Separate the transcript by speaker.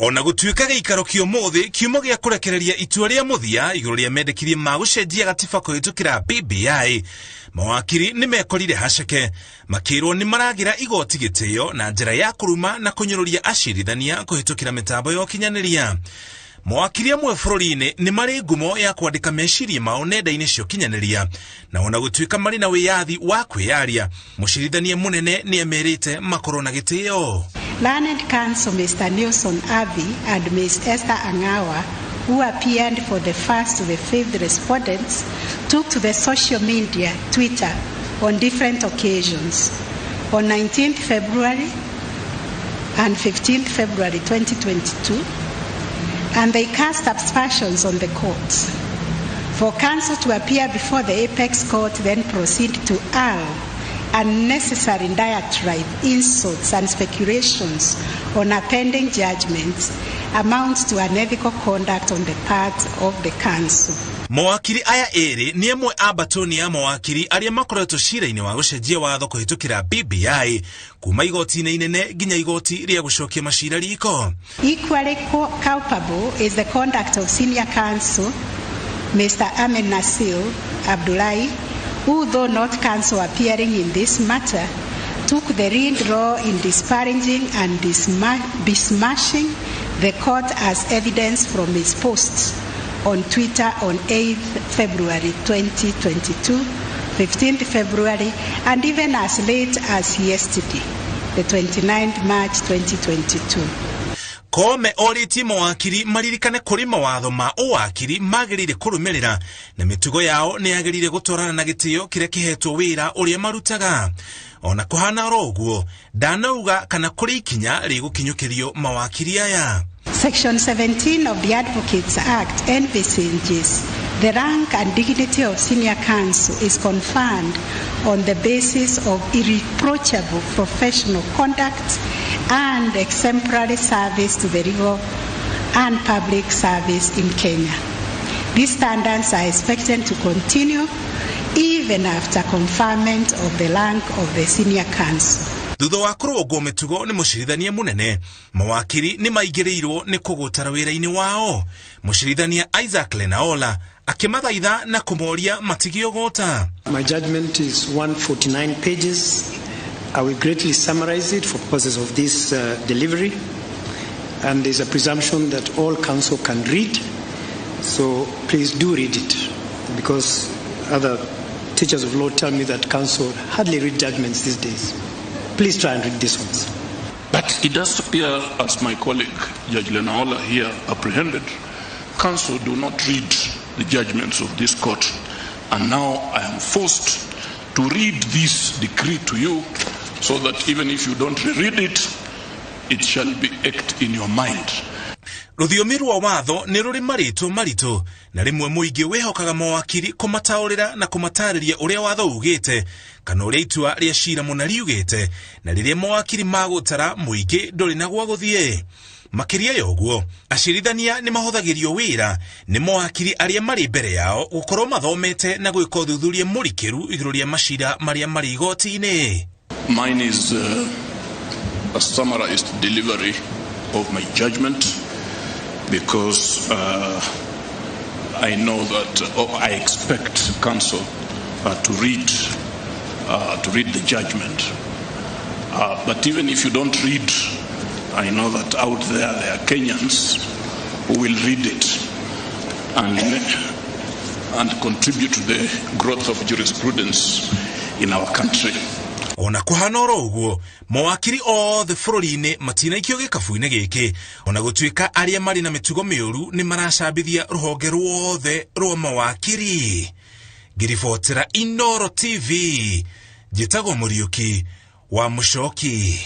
Speaker 1: Ona gũtuĩka gĩikaro kĩa ũmũthĩ kiumo gĩa kũrekereria itua rĩa mũthia igũrũ rĩa mendekithia ma gũcenjia gatiba kũhĩtũkĩra BBI, mawakiri nĩmekorire haceke makĩrwo nĩ maragira igoti gĩtĩo na njĩra ya kũruma na kũnyũrũria acirithania kũhĩtũkĩra mĩtambo ya ũkinyanĩria. Mawakiri amwe bũrũri-inĩ nĩ marĩ ngumo ya kwandĩka meciria mao nenda-inĩ cia ũkinyanĩria, na ona gũtuĩka marĩ na wĩyathi wa kwĩyaria, mũcirithania mũnene nĩ emerĩte makorwo na gĩtĩo.
Speaker 2: Learned Counsel Mr. Nelson Avi and Ms. Esther Angawa, who appeared for the first to the fifth respondents, took to the social media, Twitter, on different occasions. On 19th February and 15th February 2022, and they cast aspersions on the courts. For counsel to appear before the apex court, then proceed to hurl unnecessary diatribe, insults, and speculations on appending judgments amounts to unethical conduct on the part of the counsel.
Speaker 1: Mawakiri aya eri ni amwe a batoni ya mawakiri arĩa makoretwo cira-inĩ wa gũcenjia watho kũhĩtũkĩra BBI kuma igoti-inĩ inene nginya igoti rĩa gũcokia macira riko.
Speaker 2: Equally culpable is the conduct of senior counsel Mr. Ahmed Nasir Abdullahi, who, though not counsel appearing in this matter, took the lead role in disparaging and besmashing the court as evidence from his posts on Twitter on 8th February 2022, 15th February, and even as late as yesterday, the 29th March 2022.
Speaker 1: Koome orĩtie mawakiri maririkane kũrĩ mawatho ma ũwakiri magĩrĩire kũrũmĩrĩra na mĩtugo yao nĩ yagĩrĩire gũtwarana na gĩtĩo kĩrĩa kĩhetwo wĩra ũrĩa marutaga. Ona kũhana ũguo ndanauga kana kũrĩ ikinya rĩgũkinyũkĩrio mawakiri aya.
Speaker 2: Section 17 of the Advocates Act envisages the rank and dignity of senior counsel is conferred on the basis of irreproachable professional conduct and exemplary service to the legal and public service in Kenya. These standards are expected to continue even after conferment of the rank of the senior counsel.
Speaker 1: Thutha wa kũrũngwo mĩtugo nĩ mũcirithania mũnene, mawakiri nĩ maigĩrĩirwo nĩ kũgũtara wĩra-inĩ wao. Mũcirithania Isaac Lenaola akĩmathaitha na kũmoria matige ũgũta.
Speaker 3: My judgment is 149 pages. I will greatly summarize it for purposes of this delivery. And there's a presumption that all counsel can read. So please do read it, because other teachers of law tell me that counsel hardly read judgments these days. Please try and read these ones.
Speaker 4: But it does appear, as my colleague Judge Lenaola here apprehended, counsel do not read the judgments of this court. And now I am forced to read this decree to you so that even if you don't read it, it shall be acted in your mind.
Speaker 1: Rũthiomi rwa watho nĩ rũrĩ marĩtwo maritũ na rĩmwe mũingĩ wĩhokaga mawakiri kũmataũrĩra na kũmatarĩria ũrĩa watho ugĩte kana ũrĩa itua rĩa cira mũna riugĩte, na rĩrĩa mawakiri magũtara mũingĩ ndũrĩ na gwa gũthiĩ. Makĩria ya ũguo, acirithania nĩ mahũthagĩrio wĩra nĩ mawakiri arĩa marĩ mbere yao gũkorwo mathomete na gwĩka ũthuthuria mũrikĩru igũrũ rĩa macira marĩa marĩ igoti-inĩ.
Speaker 4: Mine is a summarized delivery of my judgment, because I know that, I expect counsel to read the judgment. But even if you don't read, I know that out there are Kenyans who will read it and contribute to the growth of jurisprudence in our country.
Speaker 1: Ona kũhana ũguo, mawakiri othe bũrũri-inĩ matinaikio gĩkabu-inĩ gĩkĩ, ona gũtuĩka arĩa marĩ na mĩtugo mĩũru nĩ maracambithia rũhonge ruothe rwa mawakiri. Ngiribotera Inooro TV, njĩtagwo Mũriũki wa Mũchoki.